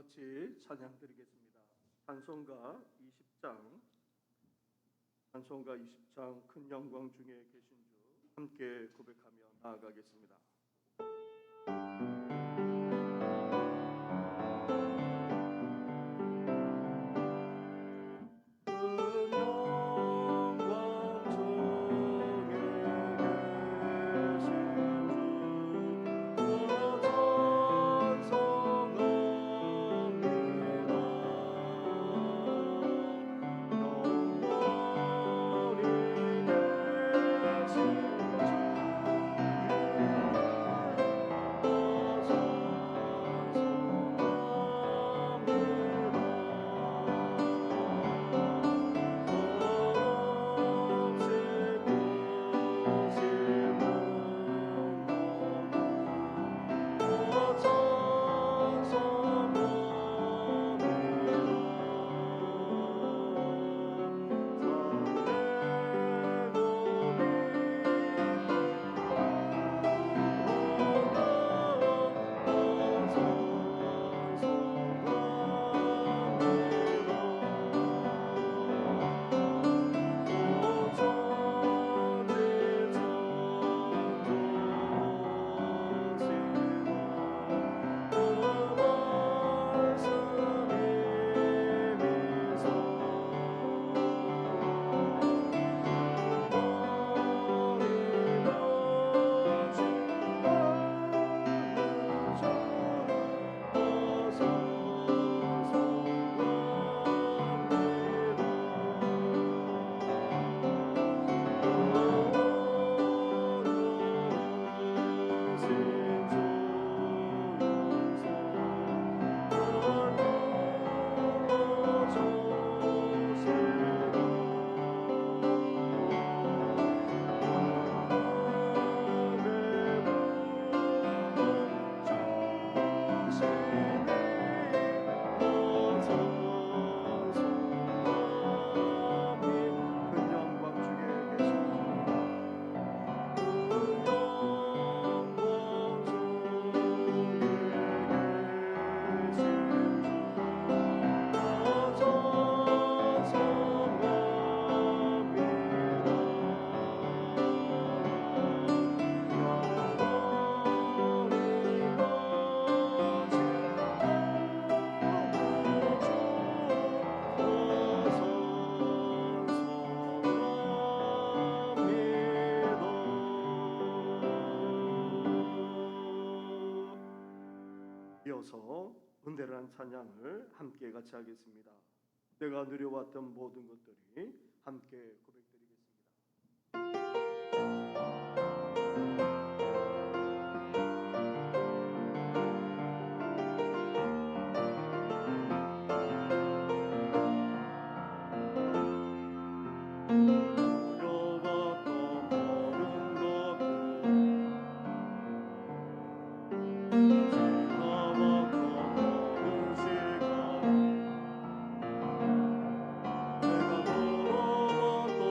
같이 찬양 드리겠습니다. 찬송가 20장 큰 영광 중에 계신 주 함께 고백하며 나아가겠습니다. 이어서 은혜라는 찬양을 함께 같이 하겠습니다. 내가 누려왔던 모든 것들이 함께 고백드리겠습니다. 내가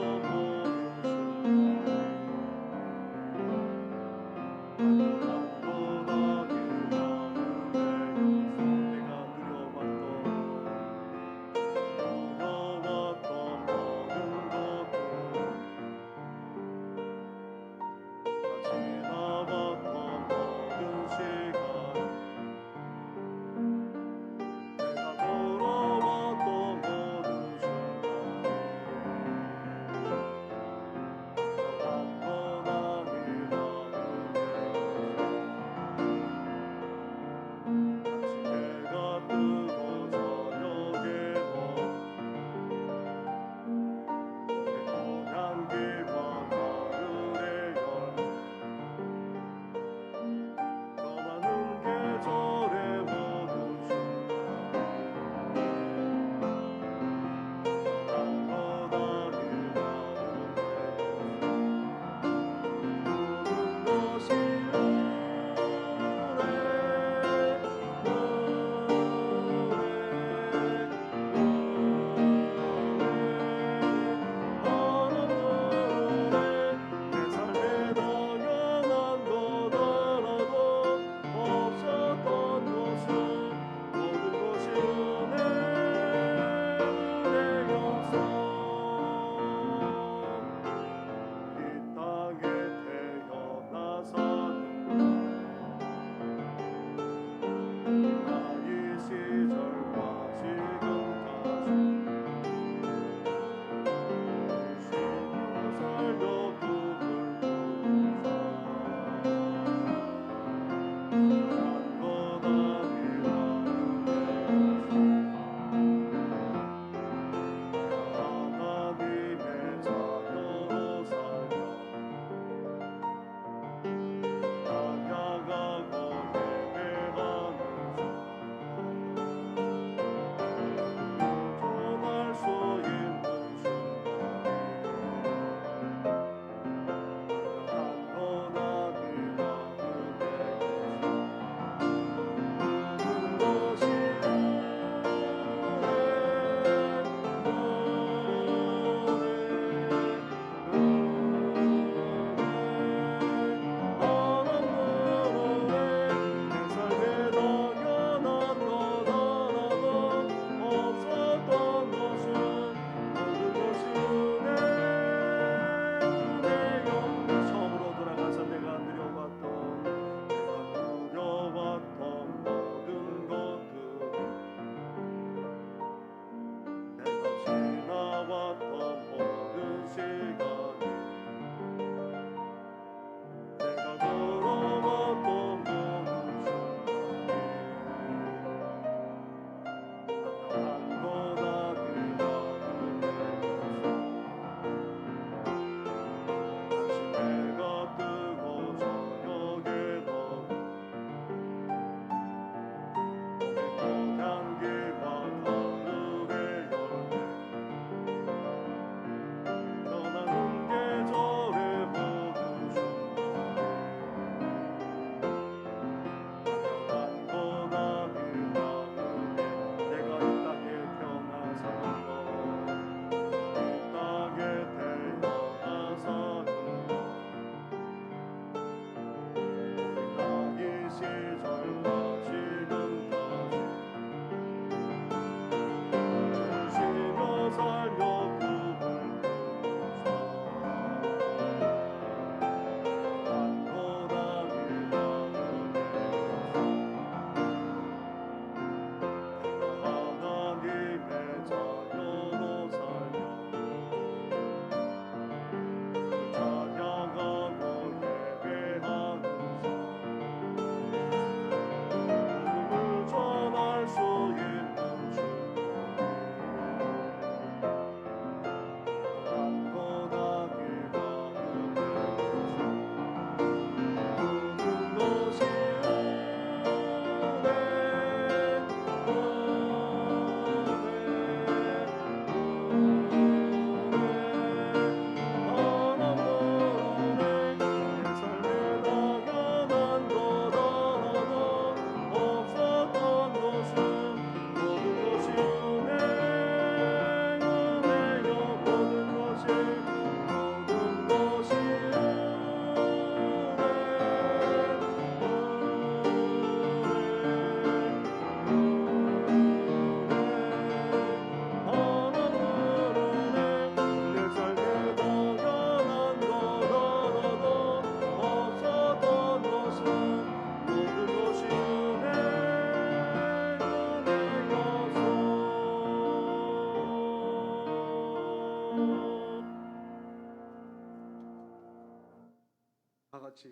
같이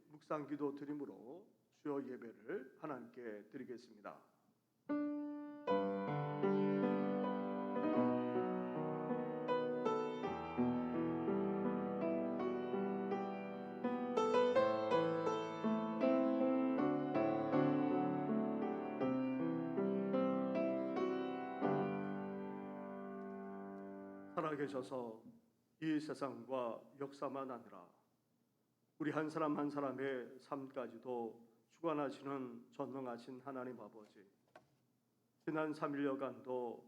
묵상 기도 드림으로 수요 예배를 하나님께 드리겠습니다. 살아계셔서 이 세상과 역사만 아니라 우리 한 사람 한 사람의 삶까지도 주관하시는 전능하신 하나님 아버지, 지난 3일여간도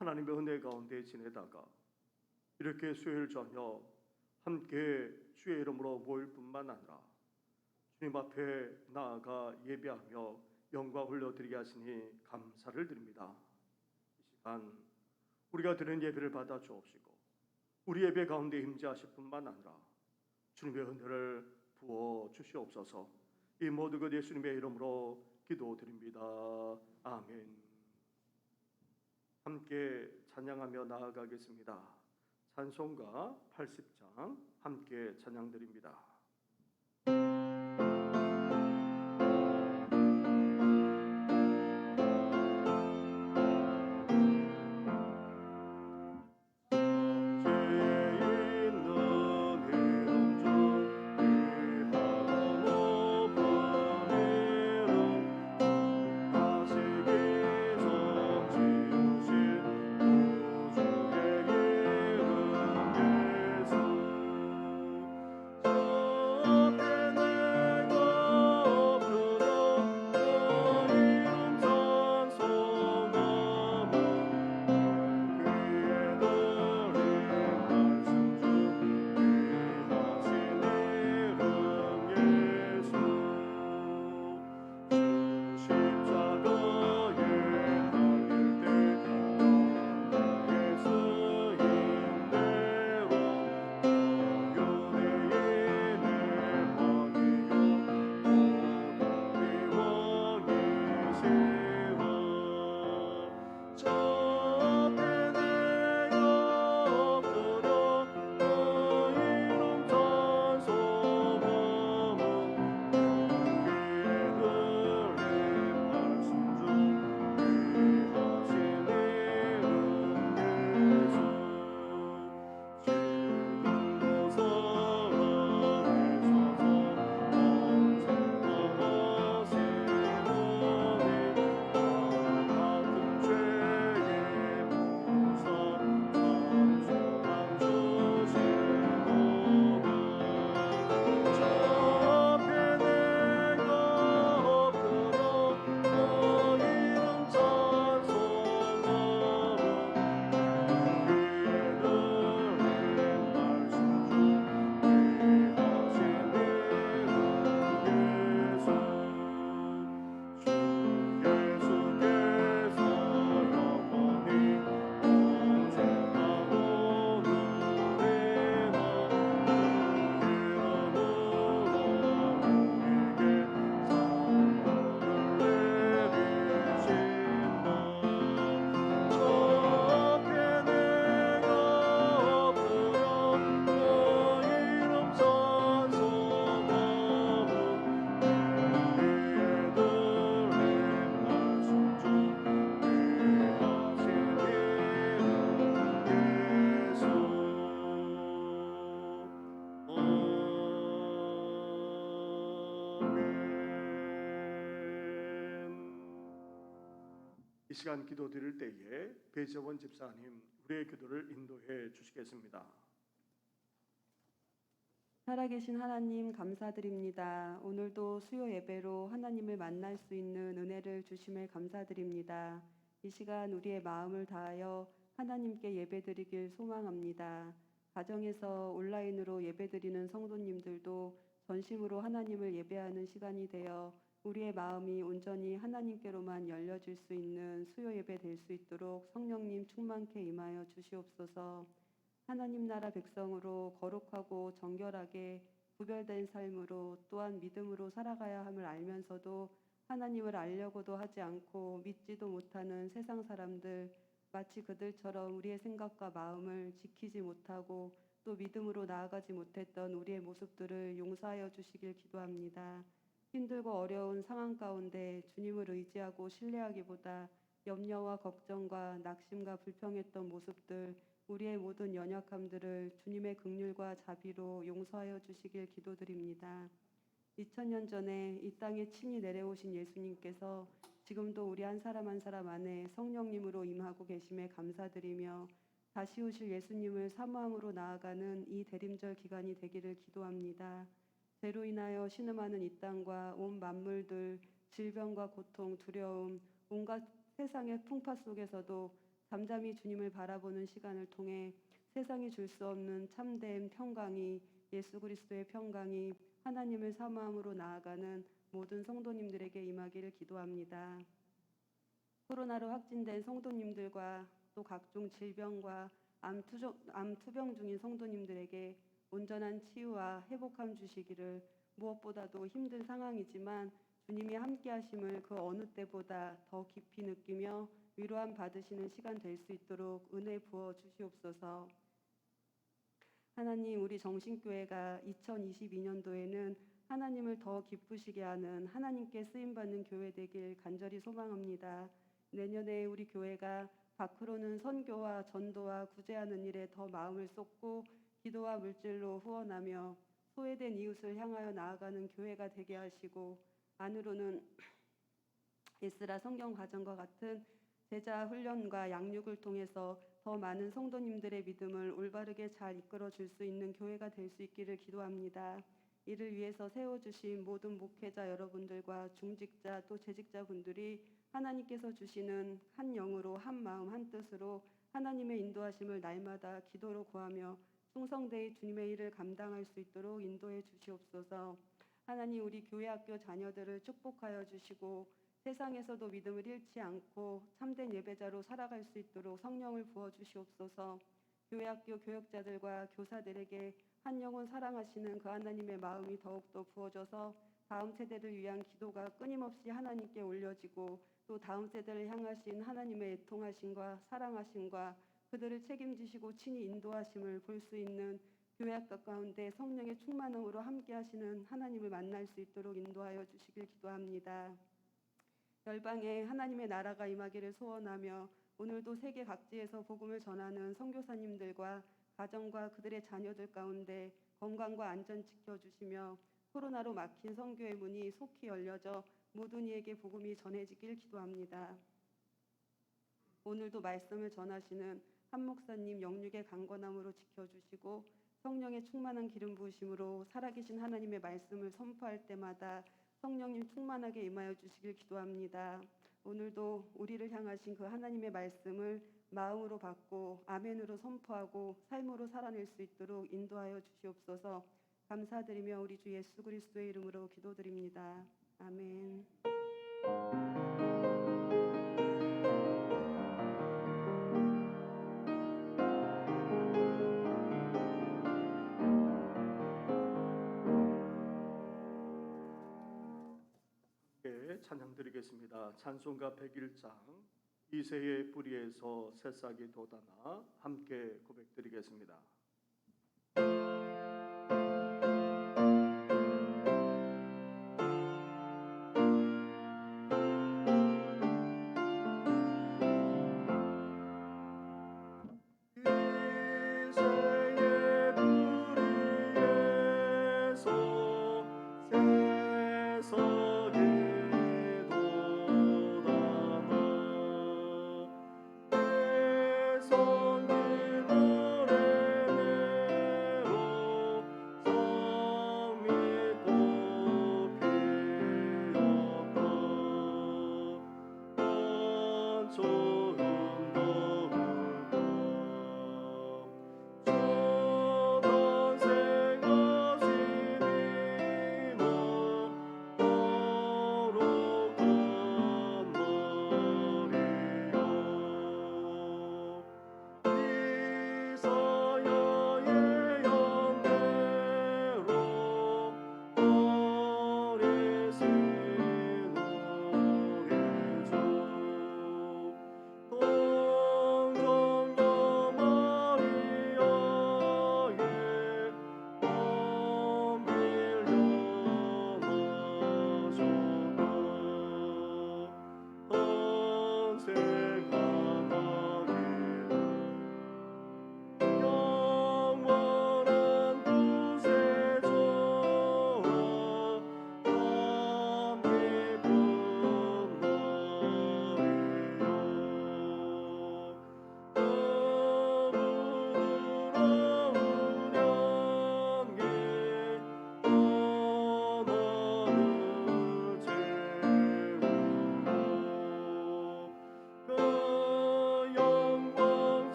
하나님의 은혜 가운데 지내다가 이렇게 수요일 저녁 함께 주의 이름으로 모일 뿐만 아니라 주님 앞에 나아가 예배하며 영광 올려드리게 하시니 감사를 드립니다. 이 시간 우리가 드린 예배를 받아 주옵시고 우리 예배 가운데 임재하실 뿐만 아니라 주님의 은혜를 부어 주시옵소서. 이 모든 것 예수님의 이름으로 기도드립니다. 아멘. 함께 찬양하며 나아가겠습니다. 찬송가 80장 함께 찬양드립니다. 이 시간 기도 드릴 때에 배재원 집사님 우리의 기도를 인도해 주시겠습니다. 살아계신 하나님 감사드립니다. 오늘도 수요 예배로 하나님을 만날 수 있는 은혜를 주심을 감사드립니다. 이 시간 우리의 마음을 다하여 하나님께 예배드리길 소망합니다. 가정에서 온라인으로 예배드리는 성도님들도 전심으로 하나님을 예배하는 시간이 되어 우리의 마음이 온전히 하나님께로만 열려질 수 있는 수요 예배 될 수 있도록 성령님 충만케 임하여 주시옵소서. 하나님 나라 백성으로 거룩하고 정결하게 구별된 삶으로 또한 믿음으로 살아가야 함을 알면서도 하나님을 알려고도 하지 않고 믿지도 못하는 세상 사람들, 마치 그들처럼 우리의 생각과 마음을 지키지 못하고 또 믿음으로 나아가지 못했던 우리의 모습들을 용서하여 주시길 기도합니다. 힘들고 어려운 상황 가운데 주님을 의지하고 신뢰하기보다 염려와 걱정과 낙심과 불평했던 모습들, 우리의 모든 연약함들을 주님의 긍휼과 자비로 용서하여 주시길 기도드립니다. 2000년 전에 이 땅에 친히 내려오신 예수님께서 지금도 우리 한 사람 한 사람 안에 성령님으로 임하고 계심에 감사드리며 다시 오실 예수님을 사모함으로 나아가는 이 대림절 기간이 되기를 기도합니다. 죄로 인하여 신음하는 이 땅과 온 만물들, 질병과 고통, 두려움, 온갖 세상의 풍파 속에서도 잠잠히 주님을 바라보는 시간을 통해 세상이 줄 수 없는 참된 평강이, 예수 그리스도의 평강이 하나님을 사모함으로 나아가는 모든 성도님들에게 임하기를 기도합니다. 코로나로 확진된 성도님들과 또 각종 질병과 암 투병 중인 성도님들에게 온전한 치유와 회복함 주시기를, 무엇보다도 힘든 상황이지만 주님이 함께 하심을 그 어느 때보다 더 깊이 느끼며 위로함 받으시는 시간 될 수 있도록 은혜 부어 주시옵소서. 하나님, 우리 정신교회가 2022년도에는 하나님을 더 기쁘시게 하는 하나님께 쓰임받는 교회 되길 간절히 소망합니다. 내년에 우리 교회가 밖으로는 선교와 전도와 구제하는 일에 더 마음을 쏟고 기도와 물질로 후원하며 소외된 이웃을 향하여 나아가는 교회가 되게 하시고, 안으로는 에스라 성경 과정과 같은 제자 훈련과 양육을 통해서 더 많은 성도님들의 믿음을 올바르게 잘 이끌어 줄 수 있는 교회가 될 수 있기를 기도합니다. 이를 위해서 세워주신 모든 목회자 여러분들과 중직자 또 재직자분들이 하나님께서 주시는 한 영으로 한 마음 한 뜻으로 하나님의 인도하심을 날마다 기도로 구하며 충성되이 주님의 일을 감당할 수 있도록 인도해 주시옵소서. 하나님, 우리 교회 학교 자녀들을 축복하여 주시고 세상에서도 믿음을 잃지 않고 참된 예배자로 살아갈 수 있도록 성령을 부어 주시옵소서. 교회 학교 교역자들과 교사들에게 한 영혼 사랑하시는 그 하나님의 마음이 더욱더 부어져서 다음 세대를 위한 기도가 끊임없이 하나님께 올려지고, 또 다음 세대를 향하신 하나님의 애통하심과 사랑하심과 그들을 책임지시고 친히 인도하심을 볼 수 있는 교회 학교 가운데 성령의 충만함으로 함께 하시는 하나님을 만날 수 있도록 인도하여 주시길 기도합니다. 열방에 하나님의 나라가 임하기를 소원하며 오늘도 세계 각지에서 복음을 전하는 선교사님들과 가정과 그들의 자녀들 가운데 건강과 안전 지켜주시며 코로나로 막힌 선교의 문이 속히 열려져 모든 이에게 복음이 전해지길 기도합니다. 오늘도 말씀을 전하시는 한 목사님 영육의 강건함으로 지켜주시고 성령의 충만한 기름 부으심으로 살아계신 하나님의 말씀을 선포할 때마다 성령님 충만하게 임하여 주시길 기도합니다. 오늘도 우리를 향하신 그 하나님의 말씀을 마음으로 받고 아멘으로 선포하고 삶으로 살아낼 수 있도록 인도하여 주시옵소서. 감사드리며 우리 주 예수 그리스도의 이름으로 기도드립니다. 아멘. 찬양 드리겠습니다. 찬송가 101장 이새의 뿌리에서 새싹이 돋아나 함께 고백드리겠습니다.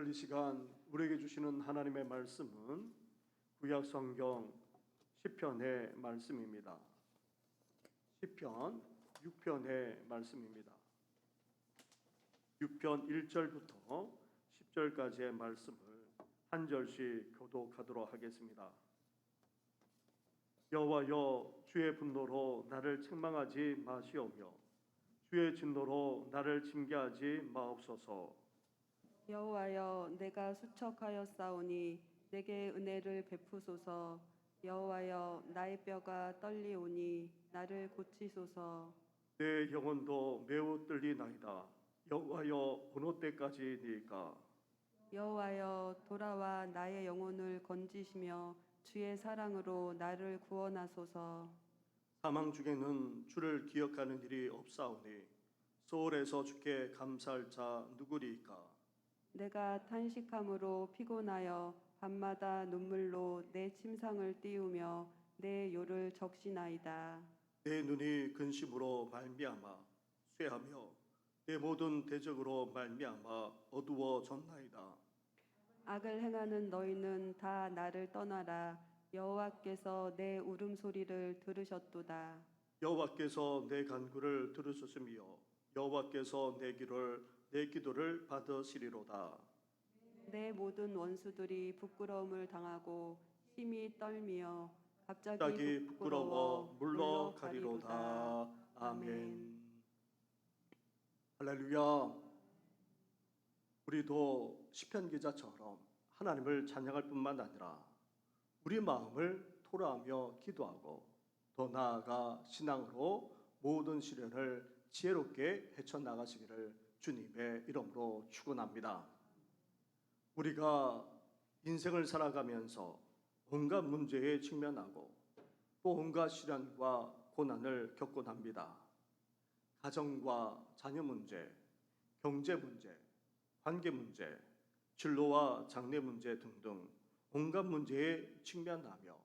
오늘 이 시간 우리에게 주시는 하나님의 말씀은 구약 성경 시편의 말씀입니다. 시편 6편의 말씀입니다. 6편 1절부터 10절까지의 말씀을 한 절씩 교독하도록 하겠습니다. 여호와여, 주의 분노로 나를 책망하지 마시오며 주의 진노로 나를 징계하지 마옵소서. 여호와여, 내가 수척하였사오니 내게 은혜를 베푸소서. 여호와여, 나의 뼈가 떨리오니 나를 고치소서. 내 영혼도 매우 떨리나이다. 여호와여, 어느 때까지니까? 여호와여, 돌아와 나의 영혼을 건지시며 주의 사랑으로 나를 구원하소서. 사망 중에는 주를 기억하는 일이 없사오니 소홀에서 주께 감사할 자 누구리이까? 내가 탄식함으로 피곤하여 밤마다 눈물로 내 침상을 띄우며 내 요를 적시나이다. 내 눈이 근심으로 말미암아 쇠하며 내 모든 대적으로 말미암아 어두워졌나이다. 악을 행하는 너희는 다 나를 떠나라. 여호와께서 내 울음소리를 들으셨도다. 여호와께서 내 간구를 들으셨으며 여호와께서 내 기도를 받으시리로다. 내 모든 원수들이 부끄러움을 당하고 심히 떨미어 갑자기 갑자기 부끄러워 물러가리로다. 물러가리로다. 아멘. 할렐루야. 우리도 시편 기자처럼 하나님을 찬양할 뿐만 아니라 우리 마음을 토로하며 기도하고 더 나아가 신앙으로 모든 시련을 지혜롭게 헤쳐나가시기를 주님의 이름으로 축원합니다. 우리가 인생을 살아가면서 온갖 문제에 직면하고 또 온갖 시련과 고난을 겪곤 합니다. 가정과 자녀 문제, 경제 문제, 관계 문제, 진로와 장래 문제 등등 온갖 문제에 직면하며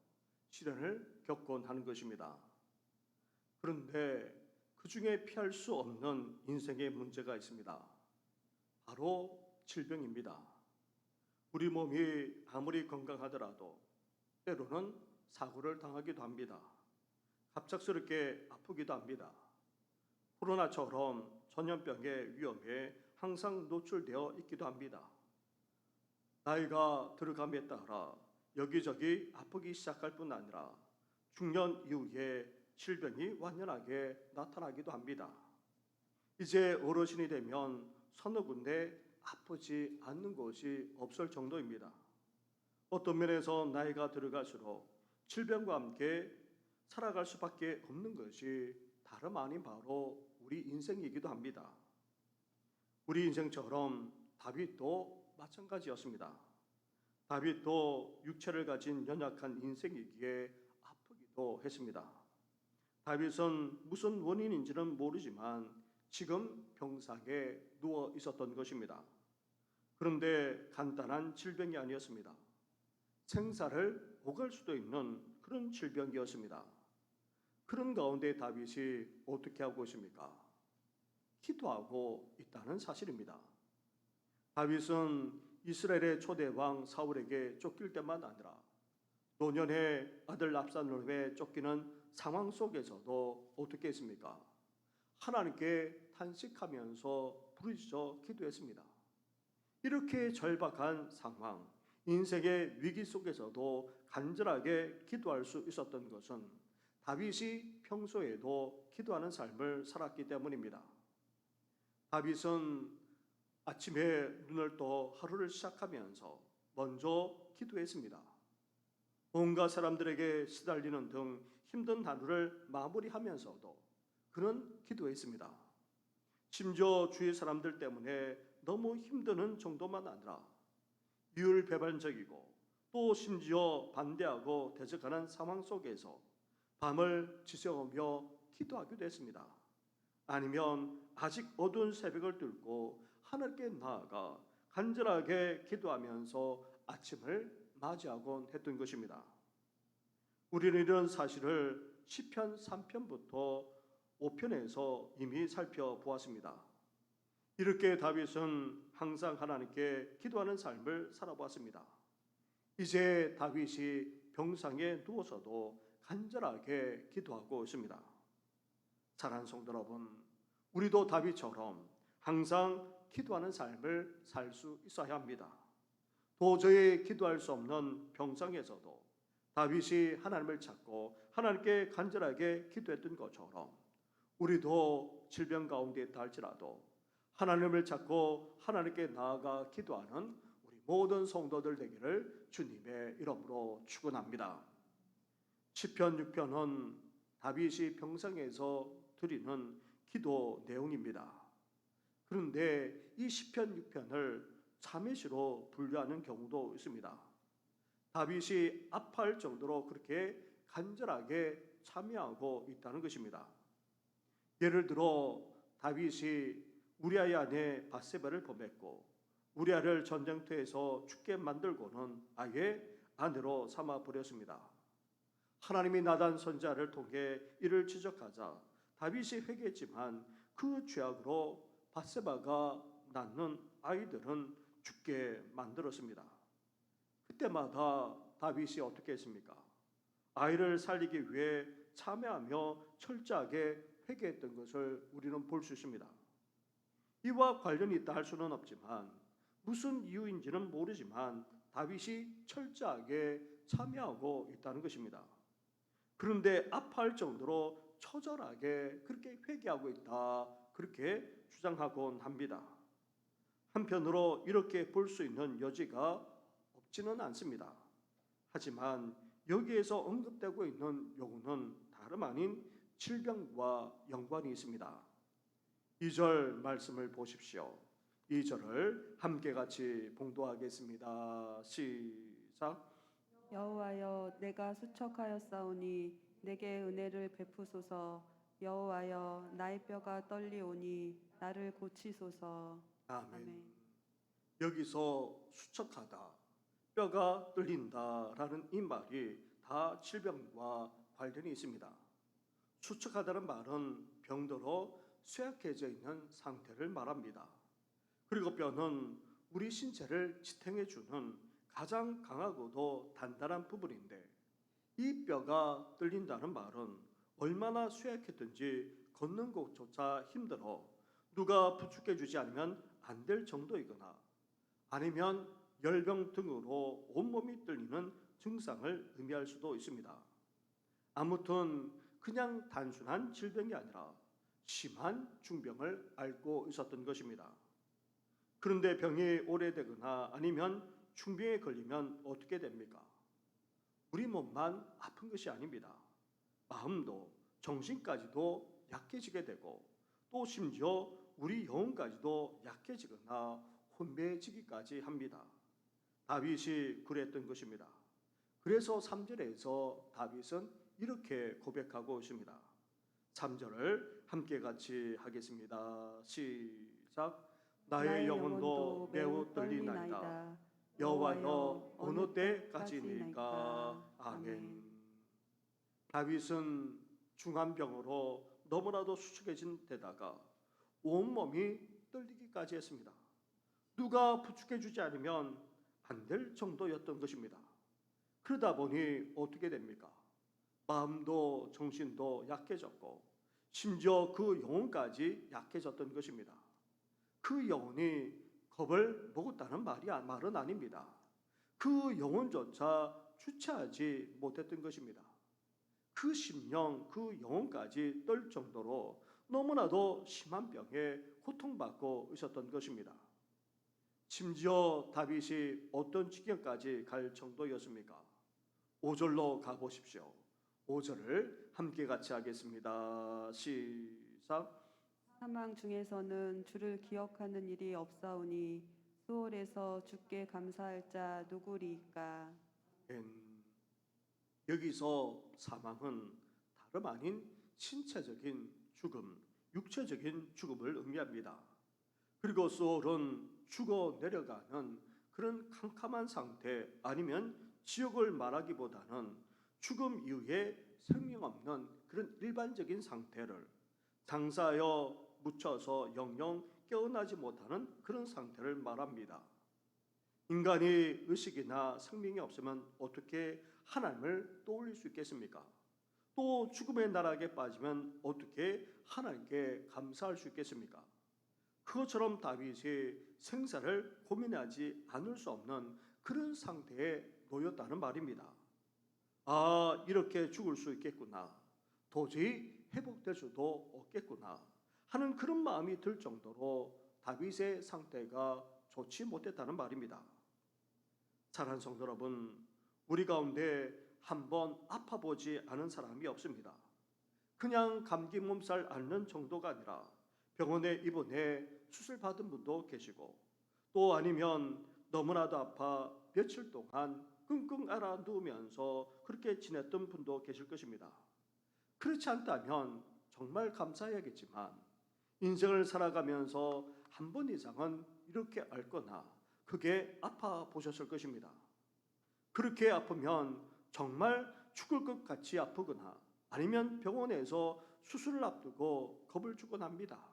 시련을 겪곤 하는 것입니다. 그런데 그 중에 피할 수 없는 인생의 문제가 있습니다. 바로 질병입니다. 우리 몸이 아무리 건강하더라도 때로는 사고를 당하기도 합니다. 갑작스럽게 아프기도 합니다. 코로나처럼 전염병의 위험에 항상 노출되어 있기도 합니다. 나이가 들어감에 따라 여기저기 아프기 시작할 뿐 아니라 중년 이후에 질병이 완연하게 나타나기도 합니다. 이제 어르신이 되면 서너 군데 아프지 않는 곳이 없을 정도입니다. 어떤 면에서 나이가 들어갈수록 질병과 함께 살아갈 수밖에 없는 것이 다름 아닌 바로 우리 인생이기도 합니다. 우리 인생처럼 다윗도 마찬가지였습니다. 다윗도 육체를 가진 연약한 인생이기에 아프기도 했습니다. 다윗은 무슨 원인인지는 모르지만 지금 병상에 누워 있었던 것입니다. 그런데 간단한 질병이 아니었습니다. 생사를 오갈 수도 있는 그런 질병이었습니다. 그런 가운데 다윗이 어떻게 하고 있습니까? 기도하고 있다는 사실입니다. 다윗은 이스라엘의 초대 왕 사울에게 쫓길 때만 아니라 노년의 아들 압살롬에 쫓기는 상황 속에서도 어떻게 했습니까? 하나님께 탄식하면서 부르짖어 기도했습니다. 이렇게 절박한 상황, 인생의 위기 속에서도 간절하게 기도할 수 있었던 것은 다윗이 평소에도 기도하는 삶을 살았기 때문입니다. 다윗은 아침에 눈을 떠 하루를 시작하면서 먼저 기도했습니다. 온갖 사람들에게 시달리는 등 힘든 하루를 마무리하면서도 그는 기도했습니다. 심지어 주위 사람들 때문에 너무 힘드는 정도만 아니라 이율배반적이고 또 심지어 반대하고 대적하는 상황 속에서 밤을 지새우며 기도하기도 했습니다. 아니면 아직 어두운 새벽을 뚫고 하늘께 나아가 간절하게 기도하면서 아침을 맞이하곤 했던 것입니다. 우리는 이런 사실을 시편 3편부터 5편에서 이미 살펴보았습니다. 이렇게 다윗은 항상 하나님께 기도하는 삶을 살아보았습니다. 이제 다윗이 병상에 누워서도 간절하게 기도하고 있습니다. 사랑하는 성도 여러분, 우리도 다윗처럼 항상 기도하는 삶을 살 수 있어야 합니다. 도저히 기도할 수 없는 병상에서도 다윗이 하나님을 찾고 하나님께 간절하게 기도했던 것처럼 우리도 질병 가운데 있다 할지라도 하나님을 찾고 하나님께 나아가 기도하는 우리 모든 성도들 되기를 주님의 이름으로 축원합니다. 시편 6편은 다윗이 병상에서 드리는 기도 내용입니다. 그런데 이 시편 6편을 참회시로 분류하는 경우도 있습니다. 다윗이 아파할 정도로 그렇게 간절하게 참회하고 있다는 것입니다. 예를 들어 다윗이 우리아의 아내 바세바를 범했고 우리아를 전쟁터에서 죽게 만들고는 아예 아내로 삼아 버렸습니다. 하나님이 나단 선지자를 통해 이를 지적하자 다윗이 회개했지만 그 죄악으로 바세바가 낳는 아이들은 죽게 만들었습니다. 그때마다 다윗이 어떻게 했습니까? 아이를 살리기 위해 참회하며 철저하게 회개했던 것을 우리는 볼 수 있습니다. 이와 관련이 있다 할 수는 없지만 무슨 이유인지는 모르지만 다윗이 철저하게 참회하고 있다는 것입니다. 그런데 아파할 정도로 처절하게 그렇게 회개하고 있다 그렇게 주장하곤 합니다. 한편으로 이렇게 볼 수 있는 여지가 없지는 않습니다. 하지만 여기에서 언급되고 있는 요구는 다름 아닌 질병과 연관이 있습니다. 2절 말씀을 보십시오. 2절을 함께 같이 봉독하겠습니다. 시작. 여호와여, 내가 수척하였사오니 내게 은혜를 베푸소서. 여호와여, 나의 뼈가 떨리오니 나를 고치소서. 아멘. 아멘. 여기서 수척하다, 뼈가 뚫린다라는 이 말이 다 질병과 관련이 있습니다. 수척하다는 말은 병들어 쇠약해져 있는 상태를 말합니다. 그리고 뼈는 우리 신체를 지탱해주는 가장 강하고도 단단한 부분인데 이 뼈가 뚫린다는 말은 얼마나 쇠약했든지 걷는 것조차 힘들어 누가 부축해주지 않으면 안 될 정도이거나 아니면 열병 등으로 온몸이 떨리는 증상을 의미할 수도 있습니다. 아무튼 그냥 단순한 질병이 아니라 심한 중병을 앓고 있었던 것입니다. 그런데 병이 오래되거나 아니면 중병에 걸리면 어떻게 됩니까? 우리 몸만 아픈 것이 아닙니다. 마음도 정신까지도 약해지게 되고 또 심지어 우리 영혼까지도 약해지거나 혼미해지기까지 합니다. 다윗이 그랬던 것입니다. 그래서 3절에서 다윗은 이렇게 고백하고 있습니다. 3절을 함께 같이 하겠습니다. 시작. 나의 영혼도 매우 떨리나이다. 여호와여, 어느 때까지니까. 아멘. 다윗은 중한병으로 너무나도 수축해진 데다가 온몸이 떨리기까지 했습니다. 누가 부축해주지 않으면 안 될 정도였던 것입니다. 그러다 보니 어떻게 됩니까? 마음도 정신도 약해졌고 심지어 그 영혼까지 약해졌던 것입니다. 그 영혼이 겁을 먹었다는 말은 아닙니다. 그 영혼조차 주체하지 못했던 것입니다. 그 심령, 그 영혼까지 떨 정도로 너무나도 심한 병에 고통받고 있었던 것입니다. 심지어 다윗이 어떤 지경까지 갈 정도였습니까? 5절로 가보십시오. 5절을 함께 같이 하겠습니다. 시작. 사망 중에서는 주를 기억하는 일이 없사오니 수월에서 주께 감사할 자 누구리이까? 여기서 사망은 다름 아닌 신체적인 죽음, 육체적인 죽음을 의미합니다. 그리고 수월은 죽어 내려가는 그런 캄캄한 상태 아니면 지옥을 말하기보다는 죽음 이후에 생명 없는 그런 일반적인 상태를 장사하여 묻혀서 영영 깨어나지 생각하지 못하는 그런 상태를 말합니다. 인간이 의식이나 생명이 없으면 어떻게 하나님을 떠올릴 수 있겠습니까? 또 죽음의 나락에 빠지면 어떻게 하나님께 감사할 수 있겠습니까? 그것처럼 다윗이 생사를 고민하지 않을 수 없는 그런 상태에 놓였다는 말입니다. 아, 이렇게 죽을 수 있겠구나. 도저히 회복될 수도 없겠구나 하는 그런 마음이 들 정도로 다윗의 상태가 좋지 못했다는 말입니다. 사랑하는 성도 여러분, 우리 가운데 한번 아파보지 않은 사람이 없습니다. 그냥 감기 몸살 앓는 정도가 아니라 병원에 입원해 수술 받은 분도 계시고, 또 아니면 너무나도 아파 며칠 동안 끙끙 앓아 누우면서 그렇게 지냈던 분도 계실 것입니다. 그렇지 않다면 정말 감사해야겠지만, 인생을 살아가면서 한 번 이상은 이렇게 앓거나 그게 아파 보셨을 것입니다. 그렇게 아프면 정말 죽을 것 같이 아프거나 아니면 병원에서 수술을 앞두고 겁을 주곤 합니다.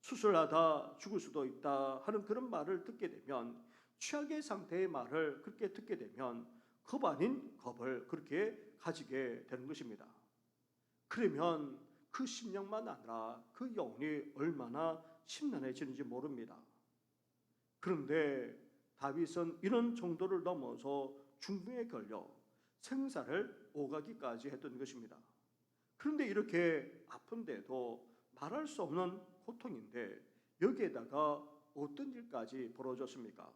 수술하다 죽을 수도 있다 하는 그런 말을 듣게 되면, 최악의 상태의 말을 그렇게 듣게 되면 겁 아닌 겁을 그렇게 가지게 되는 것입니다. 그러면 그 심령만 아니라 그 영혼이 얼마나 심란해지는지 모릅니다. 그런데 다윗은 이런 정도를 넘어서 중풍에 걸려 생사를 오가기까지 했던 것입니다. 그런데 이렇게 아픈데도 말할 수 없는 고통인데 여기에다가 어떤 일까지 벌어졌습니까?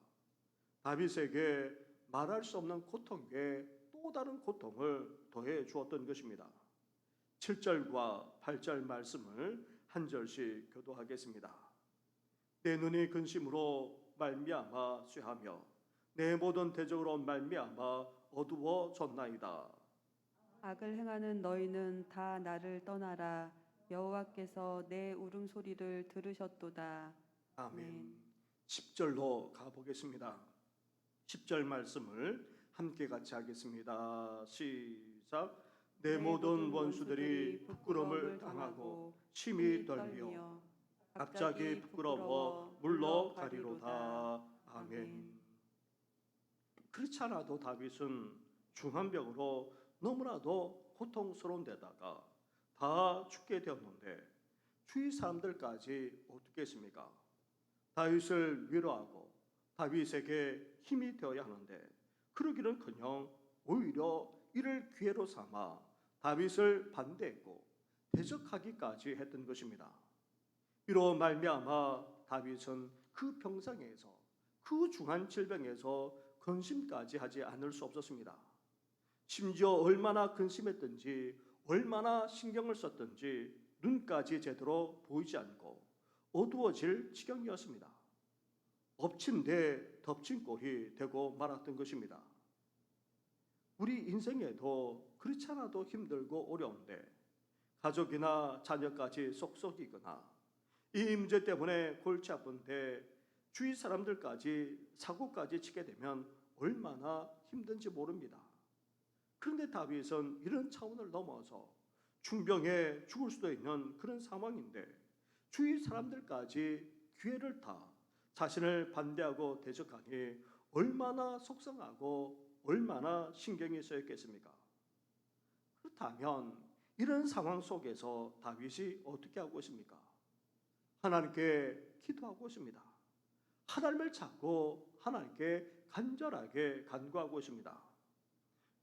다윗에게 말할 수 없는 고통에 또 다른 고통을 더해 주었던 것입니다. 7절과 8절 말씀을 한 절씩 교도하겠습니다. 내 눈이 근심으로 말미암아 쇠하며 내 모든 대적으로 말미암아 어두워졌나이다. 악을 행하는 너희는 다 나를 떠나라. 여호와께서 내 울음소리를 들으셨도다. 아멘. 10절로 가보겠습니다. 10절 말씀을 함께 같이 하겠습니다. 시작. 내 모든 원수들이 부끄러움을 당하고 심히 떨며 갑자기 부끄러워 물러가리로다. 아멘. 그렇지 않아도 다윗은 중한병으로 너무나도 고통스러운 데다가 다 죽게 되었는데 주위 사람들까지 어떻게 했습니까? 다윗을 위로하고 다윗에게 힘이 되어야 하는데 그러기는커녕 오히려 이를 기회로 삼아 다윗을 반대했고 대적하기까지 했던 것입니다. 이로 말미암아 다윗은 그 병상에서, 그 중한 질병에서 근심까지 하지 않을 수 없었습니다. 심지어 얼마나 근심했던지, 얼마나 신경을 썼던지 눈까지 제대로 보이지 않고 어두워질 지경이었습니다. 엎친 데 덮친 꼴이 되고 말았던 것입니다. 우리 인생에도 그렇지 않아도 힘들고 어려운데 가족이나 자녀까지 쏙쏙이거나 이 문제 때문에 골치 아픈데 주위 사람들까지 사고까지 치게 되면 얼마나 힘든지 모릅니다. 그런데 다윗은 이런 차원을 넘어서 중병에 죽을 수도 있는 그런 상황인데 주위 사람들까지 기회를 타 자신을 반대하고 대적하니 얼마나 속상하고 얼마나 신경이 쓰였겠습니까? 그렇다면 이런 상황 속에서 다윗이 어떻게 하고 있습니까? 하나님께 기도하고 있습니다. 하나님을 찾고 하나님께 간절하게 간구하고 있습니다.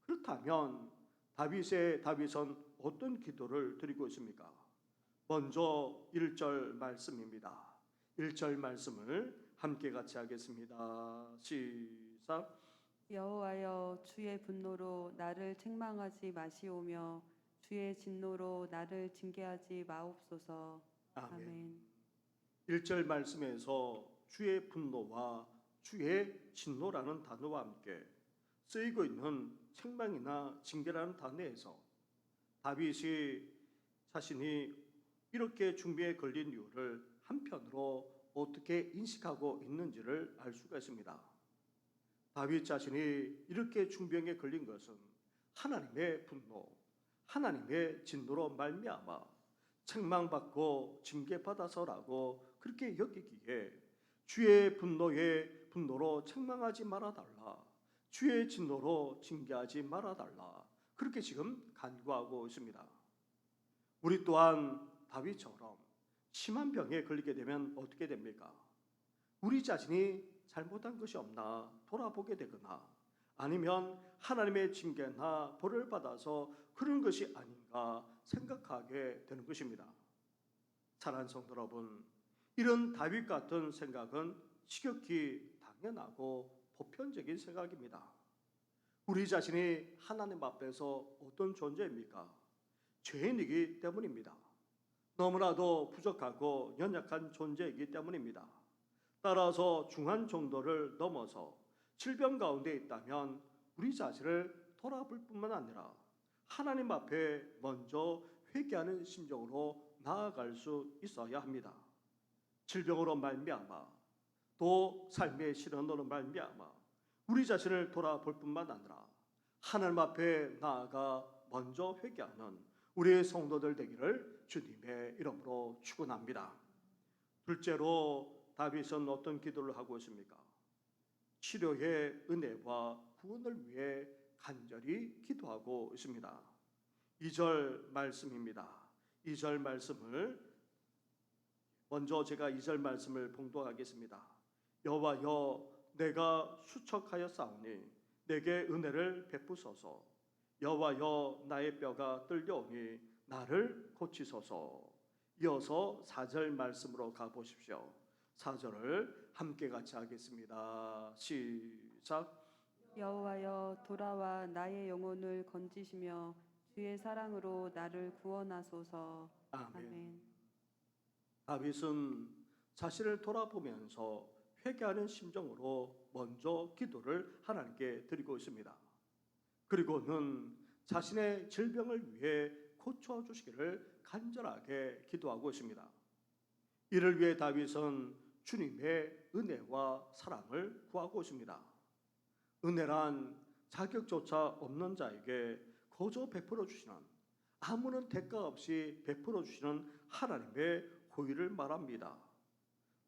그렇다면 다윗은 어떤 기도를 드리고 있습니까? 먼저 1절 말씀입니다. 1절 말씀을 함께 같이 하겠습니다. 시작. 여호와여, 주의 분노로 나를 책망하지 마시오며 주의 진노로 나를 징계하지 마옵소서. 아멘. 1절 말씀에서 주의 분노와 주의 진노라는 단어와 함께 쓰이고 있는 책망이나 징계라는 단어에서 다윗이 자신이 이렇게 중병에 걸린 이유를 한편으로 어떻게 인식하고 있는지를 알 수가 있습니다. 다윗 자신이 이렇게 중병에 걸린 것은 하나님의 분노, 하나님의 진노로 말미암아 책망받고 징계받아서라고 그렇게 여기기에 주의 분노에 분노로 책망하지 말아달라, 주의 진노로 징계하지 말아달라, 그렇게 지금 간구하고 있습니다. 우리 또한 다윗처럼 심한 병에 걸리게 되면 어떻게 됩니까? 우리 자신이 잘못한 것이 없나 돌아보게 되거나 아니면 하나님의 징계나 벌을 받아서 그런 것이 아닌가 생각하게 되는 것입니다. 사랑하는 성도 여러분, 이런 다윗 같은 생각은 지극히 당연하고 보편적인 생각입니다. 우리 자신이 하나님 앞에서 어떤 존재입니까? 죄인이기 때문입니다. 너무나도 부족하고 연약한 존재이기 때문입니다. 따라서 중한 정도를 넘어서 질병 가운데 있다면 우리 자신을 돌아볼 뿐만 아니라 하나님 앞에 먼저 회개하는 심정으로 나아갈 수 있어야 합니다. 질병으로 말미암아 또 삶의 시련으로 말미암아 우리 자신을 돌아볼 뿐만 아니라 하나님 앞에 나아가 먼저 회개하는 우리의 성도들 되기를 주님의 이름으로 축원합니다. 둘째로 다윗은 어떤 기도를 하고 있습니까? 치료의 은혜와 구원을 위해 간절히 기도하고 있습니다. 2절 말씀입니다. 2절 말씀을 먼저 제가 2절 말씀을 봉독하겠습니다. 여호와여, 내가 수척하였사오니 내게 은혜를 베푸소서. 여호와여, 나의 뼈가 떨려오니 나를 고치소서. 이어서 4절 말씀으로 가보십시오. 4절을 함께 같이 하겠습니다. 시작. 여호와여, 돌아와 나의 영혼을 건지시며 주의 사랑으로 나를 구원하소서. 아멘. 아멘. 다윗은 자신을 돌아보면서 회개하는 심정으로 먼저 기도를 하나님께 드리고 있습니다. 그리고는 자신의 질병을 위해 고쳐주시기를 간절하게 기도하고 있습니다. 이를 위해 다윗은 주님의 은혜와 사랑을 구하고 있습니다. 은혜란 자격조차 없는 자에게 거저 베풀어 주시는, 아무런 대가 없이 베풀어 주시는 하나님의 호의를 말합니다.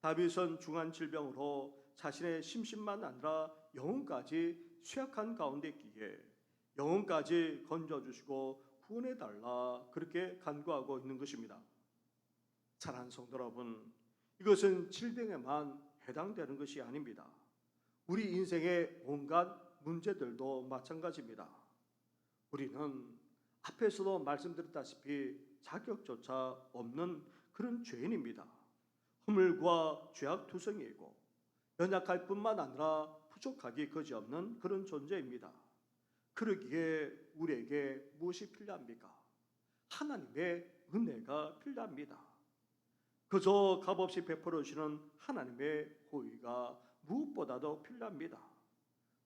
다윗은 중한 질병으로 자신의 심신만 아니라 영혼까지 쇠약한 가운데 있기에 영혼까지 건져주시고 구원해달라 그렇게 간구하고 있는 것입니다. 사랑하는 성도 여러분, 이것은 질병에만 해당되는 것이 아닙니다. 우리 인생의 온갖 문제들도 마찬가지입니다. 우리는 앞에서도 말씀드렸다시피 자격조차 없는 그런 죄인입니다. 허물과 죄악투성이고 연약할 뿐만 아니라 부족하기 그지없는 그런 존재입니다. 그러기에 우리에게 무엇이 필요합니까? 하나님의 은혜가 필요합니다. 그저 값없이 베풀어 주시는 하나님의 호의가 무엇보다도 필요합니다.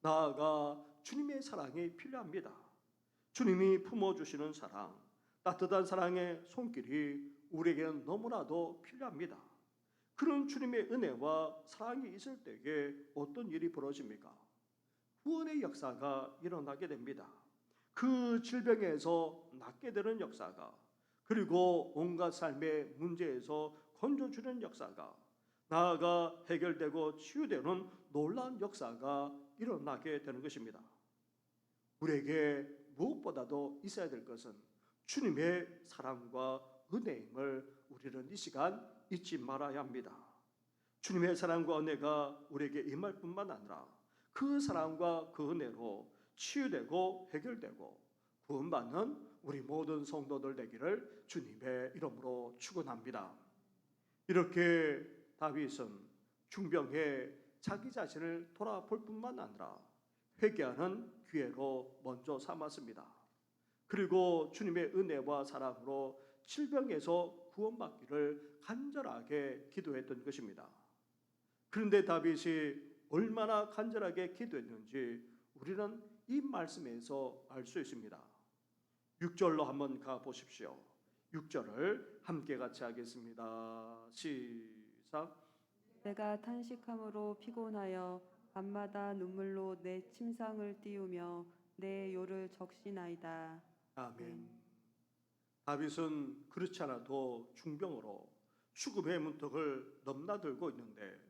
나아가 주님의 사랑이 필요합니다. 주님이 품어주시는 사랑, 따뜻한 사랑의 손길이 우리에게는 너무나도 필요합니다. 그런 주님의 은혜와 사랑이 있을 때에 어떤 일이 벌어집니까? 구원의 역사가 일어나게 됩니다. 그 질병에서 낫게 되는 역사가, 그리고 온갖 삶의 문제에서 건져주는 역사가, 나아가 해결되고 치유되는 놀라운 역사가 일어나게 되는 것입니다. 우리에게 무엇보다도 있어야 될 것은 주님의 사랑과 은혜임을 우리는 이 시간 잊지 말아야 합니다. 주님의 사랑과 은혜가 우리에게 임할 뿐만 아니라 그 사랑과 그 은혜로 치유되고 해결되고 구원받는 우리 모든 성도들 되기를 주님의 이름으로 축원합니다. 이렇게 다윗은 중병에 자기 자신을 돌아볼 뿐만 아니라 회개하는 기회로 먼저 삼았습니다. 그리고 주님의 은혜와 사랑으로 질병에서 구원받기를 간절하게 기도했던 것입니다. 그런데 다윗이 얼마나 간절하게 기도했는지 우리는 이 말씀에서 알 수 있습니다. 6절로 한번 가보십시오. 6절을 함께 같이 하겠습니다. 시작. 내가 탄식함으로 피곤하여 밤마다 눈물로 내 침상을 띄우며 내 요를 적시나이다. 아멘. 다윗은 그렇지 않아도 중병으로 죽음의 문턱을 넘나들고 있는데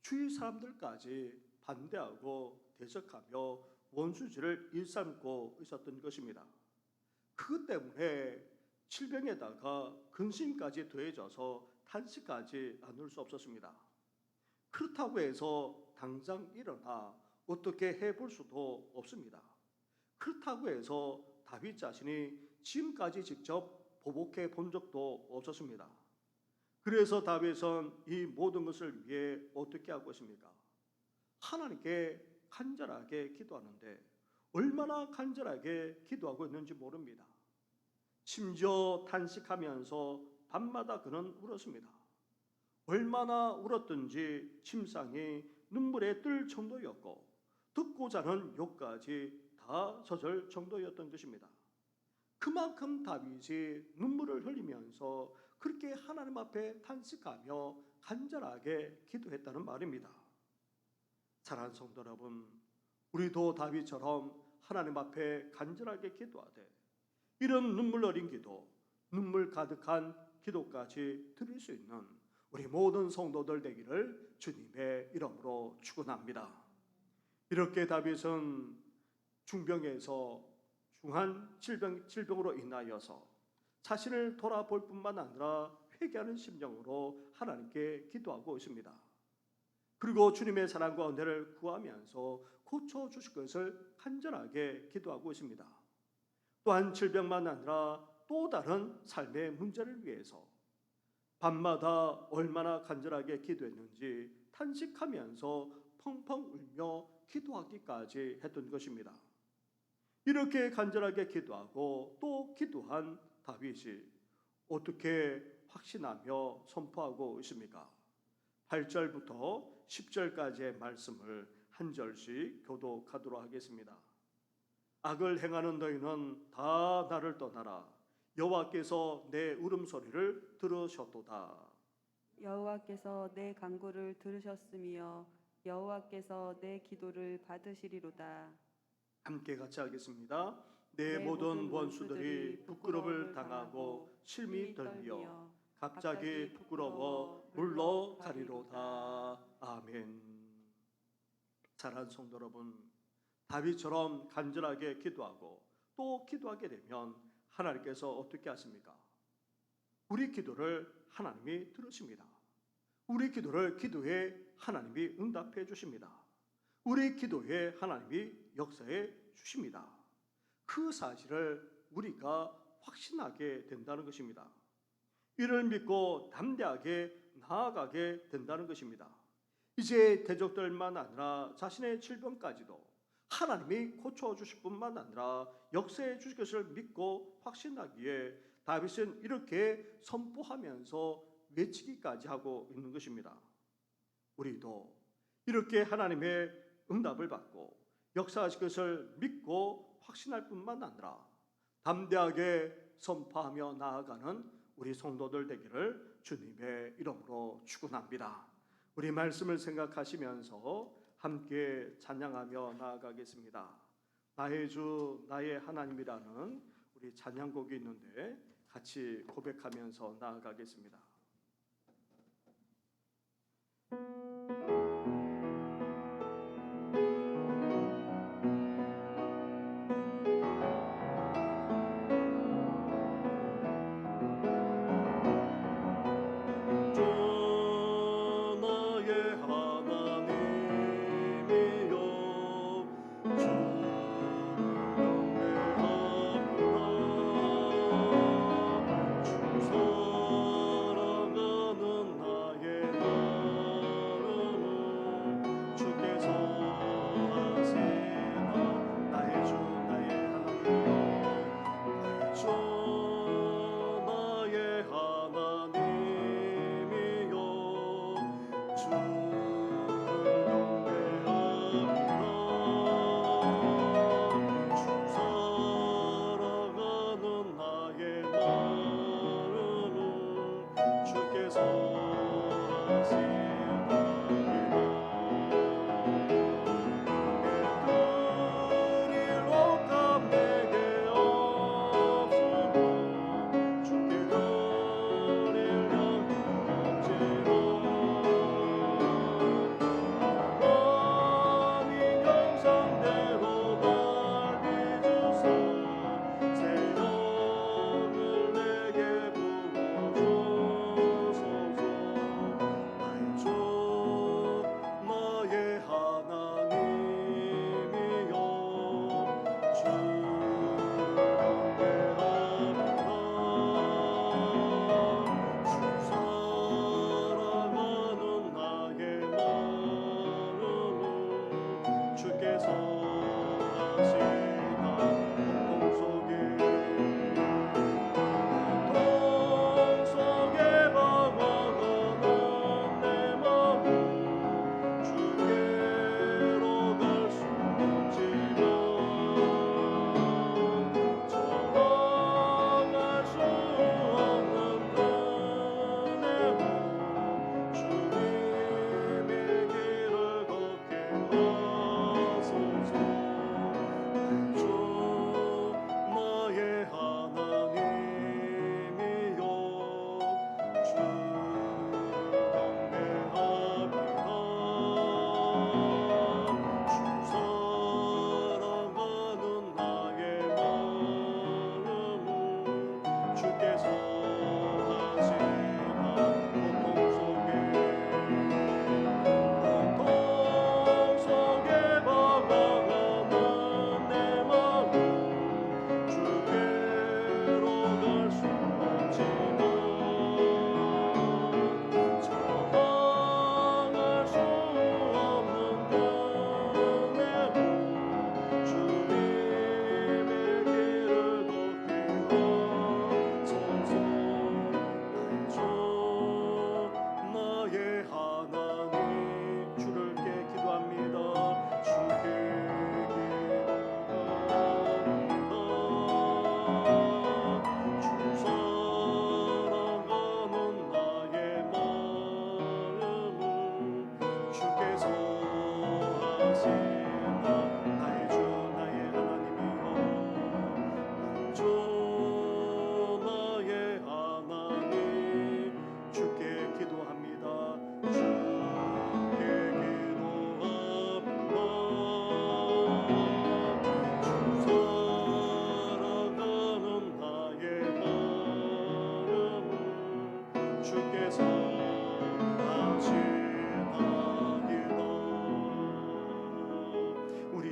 주위 사람들까지 반대하고 대적하며 원수지를 일삼고 있었던 것입니다. 그것 때문에 질병에다가 근심까지 더해져서 탄식하지 않을 수 없었습니다. 그렇다고 해서 당장 일어나 어떻게 해볼 수도 없습니다. 그렇다고 해서 다윗 자신이 지금까지 직접 보복해 본 적도 없었습니다. 그래서 다윗은 이 모든 것을 위해 어떻게 하고 있습니까? 하나님께 간절하게 기도하는데 얼마나 간절하게 기도하고 있는지 모릅니다. 심지어 탄식하면서 밤마다 그는 울었습니다. 얼마나 울었든지 침상이 눈물에 뜰 정도였고 듣고자 하는 욕까지 다 젖을 정도였던 것입니다. 그만큼 다윗이 눈물을 흘리면서 그렇게 하나님 앞에 탄식하며 간절하게 기도했다는 말입니다. 사랑하는 성도 여러분, 우리도 다윗처럼 하나님 앞에 간절하게 기도하되 이런 눈물 어린 기도, 눈물 가득한 기도까지 드릴 수 있는 우리 모든 성도들 되기를 주님의 이름으로 축원합니다. 이렇게 다윗은 중병에서 중한 질병으로 인하여서 자신을 돌아볼 뿐만 아니라 회개하는 심정으로 하나님께 기도하고 있습니다. 그리고 주님의 사랑과 은혜를 구하면서 고쳐주실 것을 간절하게 기도하고 있습니다. 또한 질병만 아니라 또 다른 삶의 문제를 위해서 밤마다 얼마나 간절하게 기도했는지 탄식하면서 펑펑 울며 기도하기까지 했던 것입니다. 이렇게 간절하게 기도하고 또 기도한 다윗이 어떻게 확신하며 선포하고 있습니까? 8절부터 10절까지의 말씀을 한 절씩 교독하도록 하겠습니다. 악을 행하는 너희는 다 나를 떠나라. 여호와께서 내 울음소리를 들으셨도다. 여호와께서 내 간구를 들으셨으며 여호와께서 내 기도를 받으시리로다. 함께 같이 하겠습니다. 내 모든 원수들이 부끄러움을 당하고 심히 떨며 갑자기 부끄러워 물러가리로다. 아멘. 사랑하는 성도 여러분, 다윗처럼 간절하게 기도하고 또 기도하게 되면 하나님께서 어떻게 하십니까? 우리 기도를 하나님이 들으십니다. 우리 기도를 기도해 하나님이 응답해 주십니다. 우리 기도에 하나님이 역사해 주십니다. 그 사실을 우리가 확신하게 된다는 것입니다. 이를 믿고 담대하게 나아가게 된다는 것입니다. 이제 대적들만 아니라 자신의 질병까지도 하나님이 고쳐주실 뿐만 아니라 역사해 주실 것을 믿고 확신하기에 다윗은 이렇게 선포하면서 외치기까지 하고 있는 것입니다. 우리도 이렇게 하나님의 응답을 받고 역사하실 것을 믿고 확신할 뿐만 아니라 담대하게 선포하며 나아가는 우리 성도들 되기를 주님의 이름으로 축원합니다. 우리 말씀을 생각하시면서 함께 찬양하며 나아가겠습니다. 나의 주 나의 하나님이라는 우리 찬양곡이 있는데 같이 고백하면서 나아가겠습니다.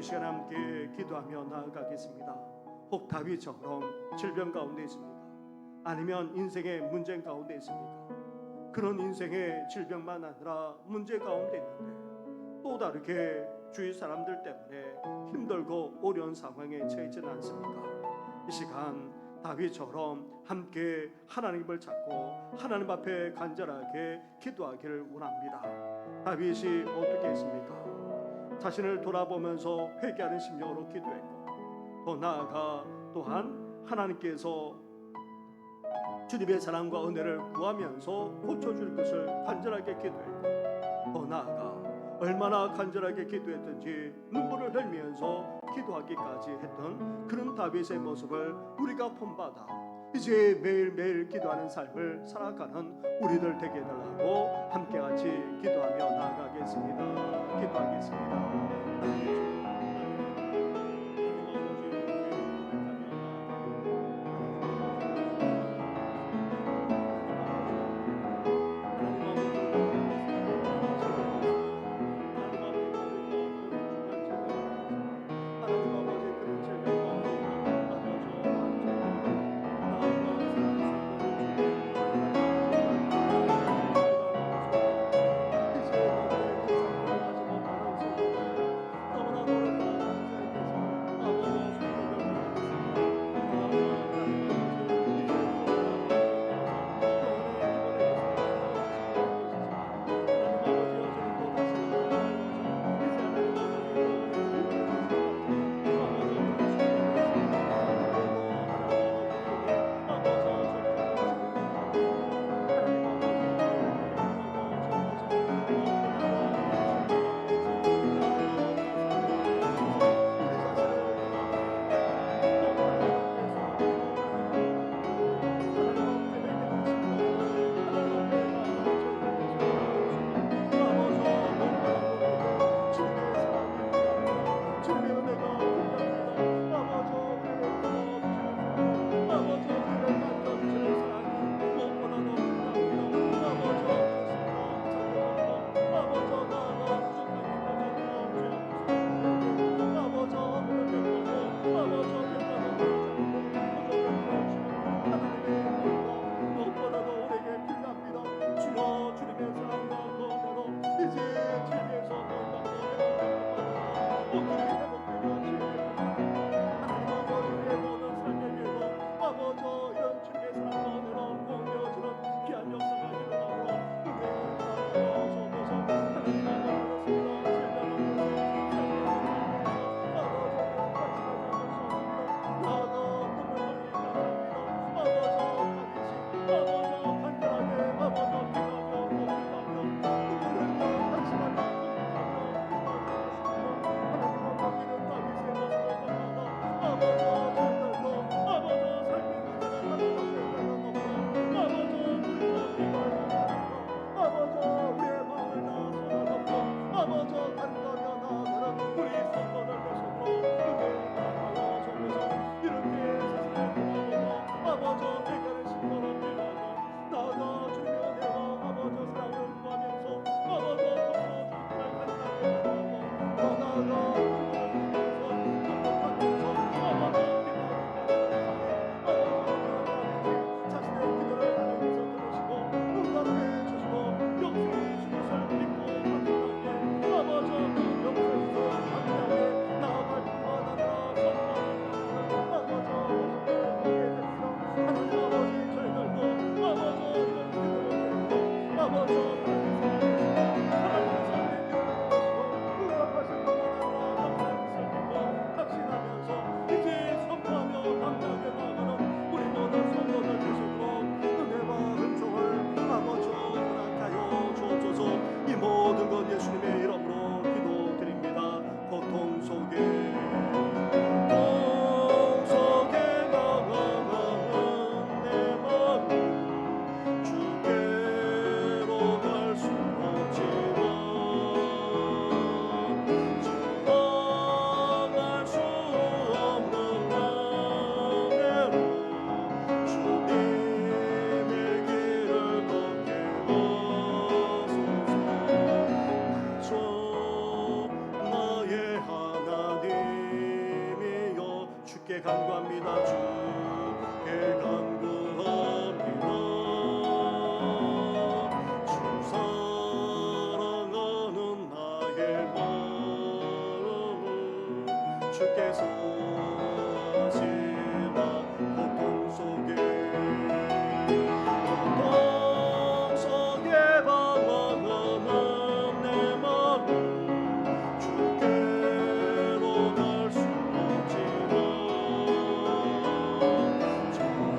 이 시간 함께 기도하며 나아가겠습니다. 혹 다윗처럼 질병 가운데 있습니까? 아니면 인생의 문제 가운데 있습니까? 그런 인생의 질병만 아니라 문제 가운데 있는데 또 다르게 주위 사람들 때문에 힘들고 어려운 상황에 처해지는 않습니까? 이 시간 다윗처럼 함께 하나님을 찾고 하나님 앞에 간절하게 기도하기를 원합니다. 다윗이 어떻게 했습니까? 자신을 돌아보면서 회개하는 심령으로 기도했고, 더 나아가 또한 하나님께서 주님의 사랑과 은혜를 구하면서 고쳐줄 것을 간절하게 기도했고, 더 나아가 얼마나 간절하게 기도했든지 눈물을 흘리면서 기도하기까지 했던 그런 다윗의 모습을 우리가 본받아 이제 매일매일 기도하는 삶을 살아가는 우리들 되게 해달라고 함께같이 기도하며 나아가겠습니다. 기도하겠습니다. 주께서 하시나 고통 속에 방황하는 내 마음 주께로 갈 수 없지만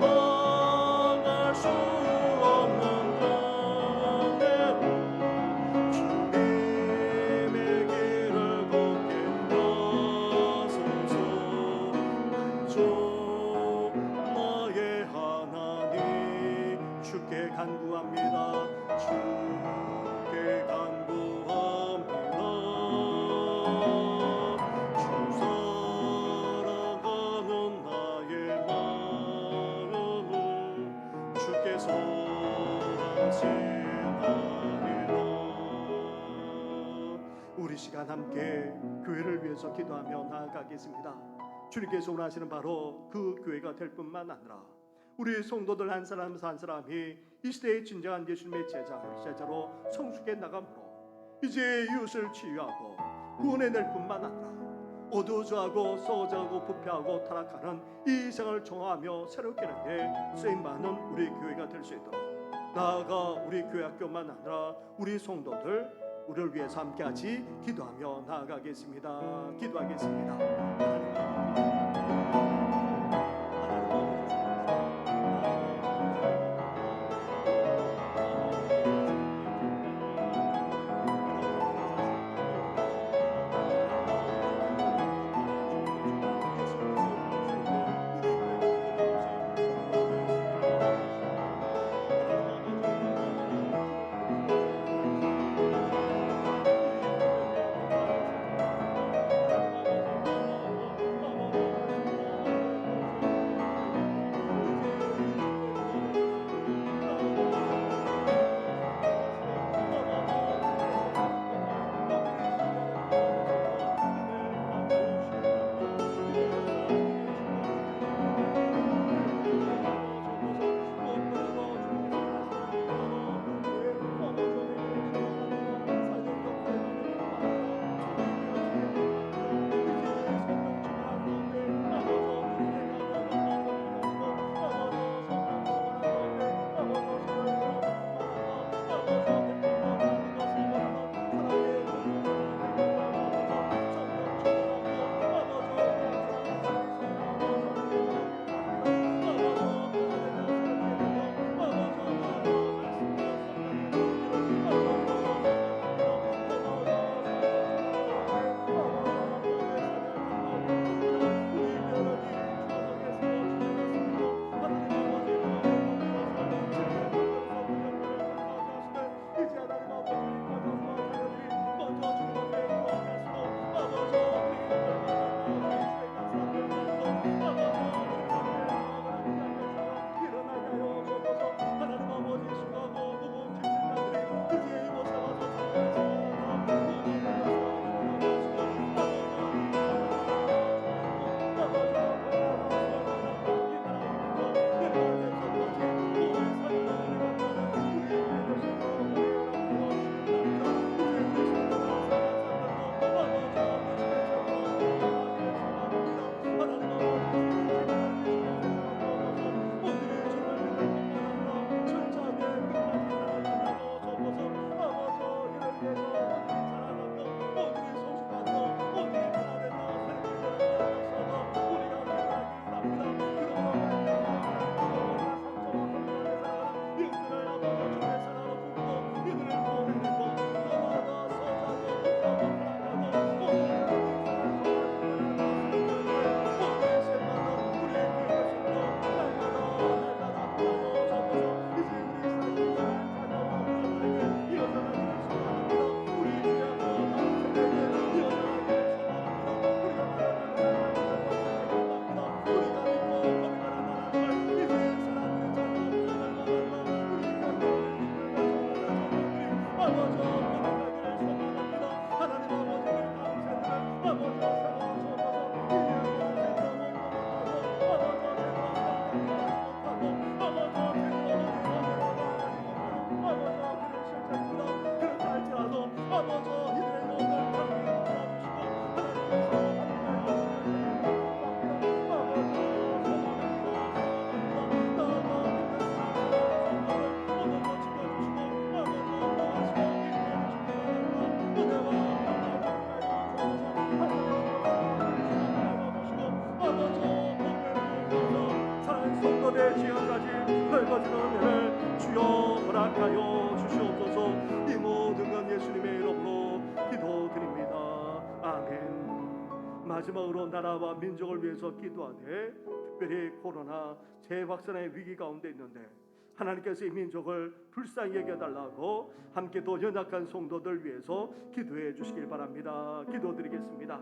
저항할 수 없는 은혜로 주님의 길을 걷게 하소서. 주 나의 하나님 주께 간구합니다. 주께 간구합니다. 주 사랑하는 나의 마음을 주께서 하시나이다. 우리 시간 함께 교회를 위해서 기도하며 나아가겠습니다. 주님께서 원하시는 바로 그 교회가 될 뿐만 아니라 우리 성도들 한 사람 한 사람이 이 시대의 진정한 예수님의 제자로 성숙해 나감으로 이제 이웃을 치유하고 구원해낼 뿐만 아니라 어두워져하고 썩어져하고 부패하고 타락하는 이 세상을 정화하며 새롭게 하는 데 쓰임받는 우리 교회가 될 수 있도록 나아가 우리 교회 학교만 아니라 우리 성도들 우리를 위해서 함께하지 기도하며 나아가겠습니다. 기도하겠습니다. 마지막으로 나라와 민족을 위해서 기도하되 특별히 코로나 재확산의 위기 가운데 있는데 하나님께서 이 민족을 불쌍히 여겨달라고 함께 또 연약한 성도들 위해서 기도해 주시길 바랍니다. 기도드리겠습니다.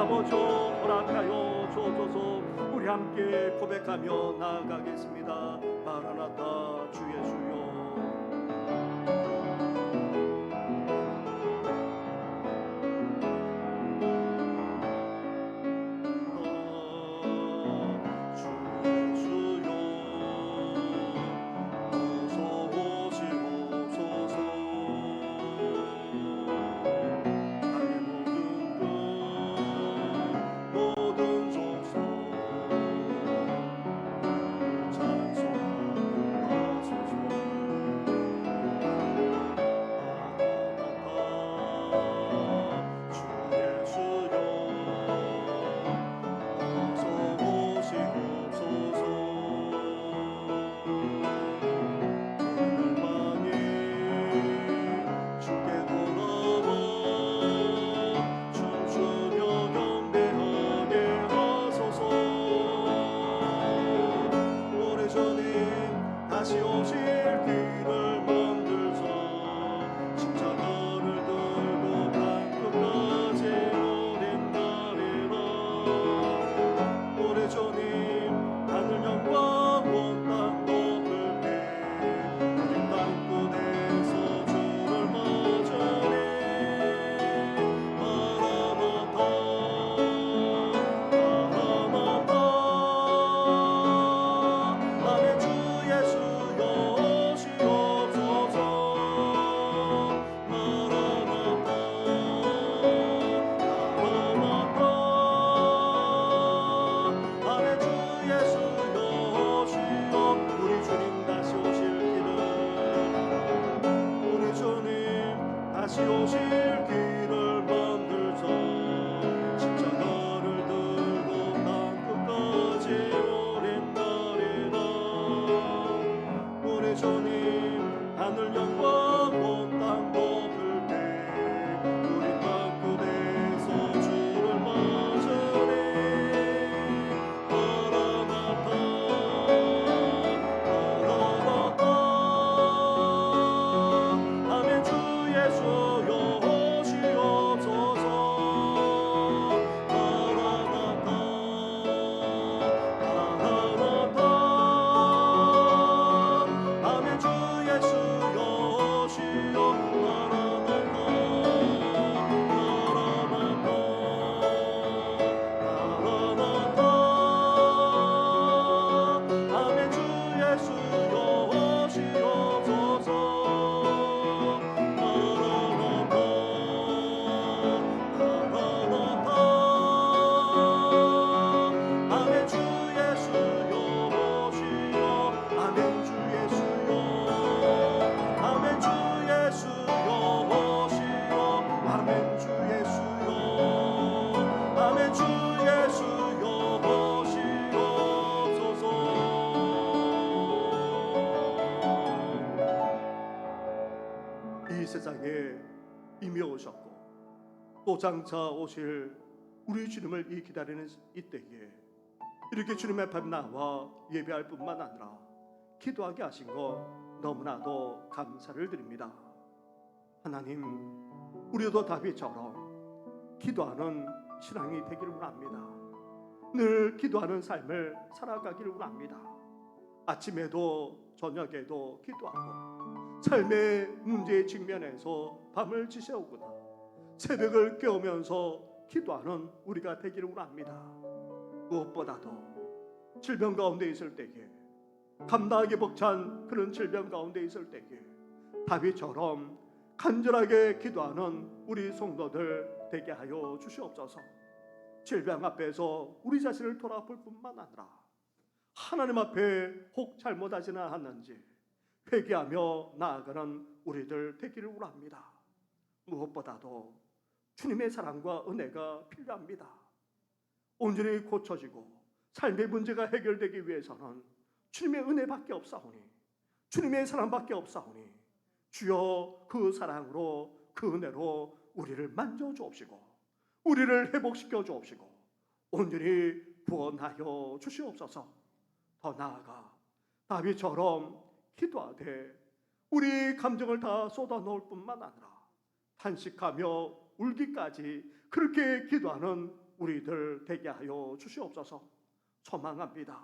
아버지 허락하여 주옵소서. 우리 함께 고백하며 나아가겠습니다. 마라나타 주 예수여. 찬송하소서. 세상에 이미 오셨고 또 장차 오실 우리 주님을 이 기다리는 이때에 이렇게 주님 앞에 나와 예배할 뿐만 아니라 기도하게 하신 것 너무나도 감사를 드립니다. 하나님, 우리도 다윗처럼 기도하는 신앙이 되기를 원합니다. 늘 기도하는 삶을 살아가기를 원합니다. 아침에도 저녁에도 기도하고 삶의 문제에 직면해서 밤을 지새우거나 새벽을 깨우면서 기도하는 우리가 되기를 원합니다. 무엇보다도 질병 가운데 있을 때에 감당하기 벅찬 그런 질병 가운데 있을 때에 다윗처럼 간절하게 기도하는 우리 성도들 되게 하여 주시옵소서. 질병 앞에서 우리 자신을 돌아볼 뿐만 아니라 하나님 앞에 혹 잘못하지는 않았는지 회개하며 나아가는 우리들 되기를 원합니다. 무엇보다도 주님의 사랑과 은혜가 필요합니다. 온전히 고쳐지고 삶의 문제가 해결되기 위해서는 주님의 은혜밖에 없사오니 주님의 사랑밖에 없사오니 주여 그 사랑으로 그 은혜로 우리를 만져주옵시고 우리를 회복시켜 주옵시고 온전히 구원하여 주시옵소서. 더 나아가 다윗처럼 기도하되 우리 감정을 다 쏟아놓을 뿐만 아니라 탄식하며 울기까지 그렇게 기도하는 우리들 되게 하여 주시옵소서. 소망합니다.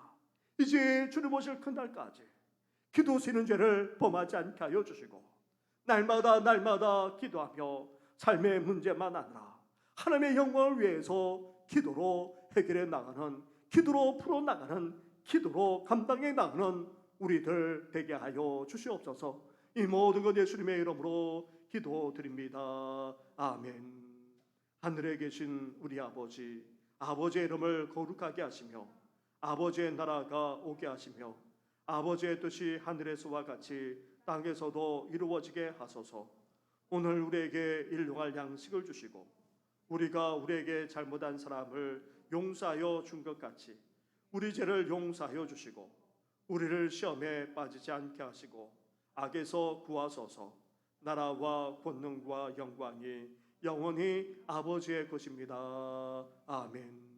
이제 주님 오실 그날까지 기도 쉬는 죄를 범하지 않게 하여 주시고 날마다 기도하며 삶의 문제만 아니라 하나님의 영광을 위해서 기도로 해결해 나가는, 기도로 풀어나가는, 기도로 감당해 나가는 우리들 되게 하여 주시옵소서. 이 모든 것 예수님의 이름으로 기도드립니다. 아멘. 하늘에 계신 우리 아버지, 아버지의 이름을 거룩하게 하시며 아버지의 나라가 오게 하시며 아버지의 뜻이 하늘에서와 같이 땅에서도 이루어지게 하소서. 오늘 우리에게 일용할 양식을 주시고 우리가 우리에게 잘못한 사람을 용서하여 준 것 같이 우리 죄를 용서하여 주시고 우리를 시험에 빠지지 않게 하시고 악에서 구하소서. 나라와 권능과 영광이 영원히 아버지의 것입니다. 아멘.